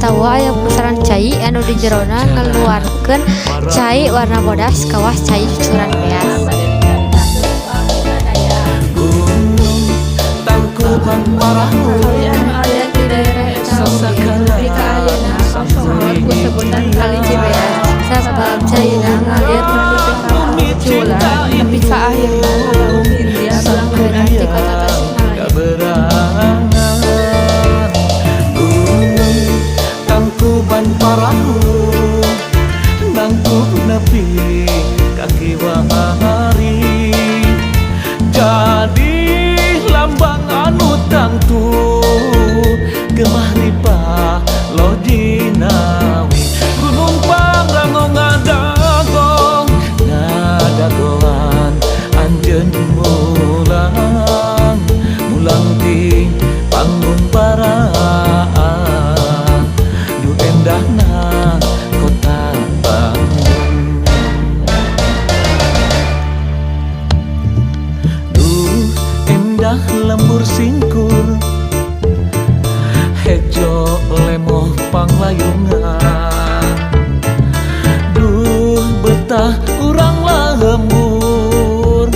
tawa aya pusaran cai anu di jerona ngaluarkeun cai warna bodas kawas cai cucuran beas. Tangkuban parahu Alian di daerah eta oge ayeuna sorot ku sebutan Kali Cibeas. Sabab caina ngalir menuju ka Ciulan nepi ka akhirna Laut Hindia berangkat di kota Tasikmalaya. berangan tangkuban parahu nangkuk nepi kaki wahari jadi lambang anu tangtu gemah ripah lodinawi gunung pangrango ngadagong ngadagoan anjeun mulang mulang di panggung paraan du endahna kota Bandung duh endah lembur singkur hejo lemoh panglayungan duh betah urang lembur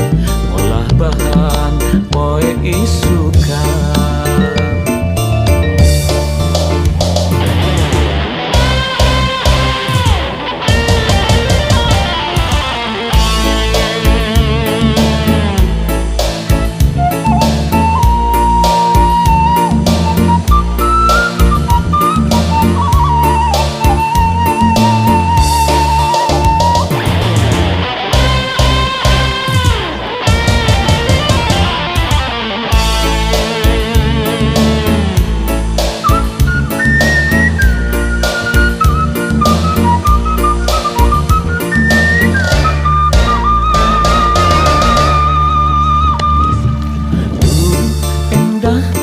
olah bahan poe isukan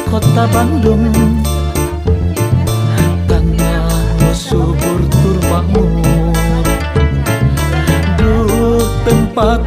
kota Bandung tanah nu subur tur makmur duh tempat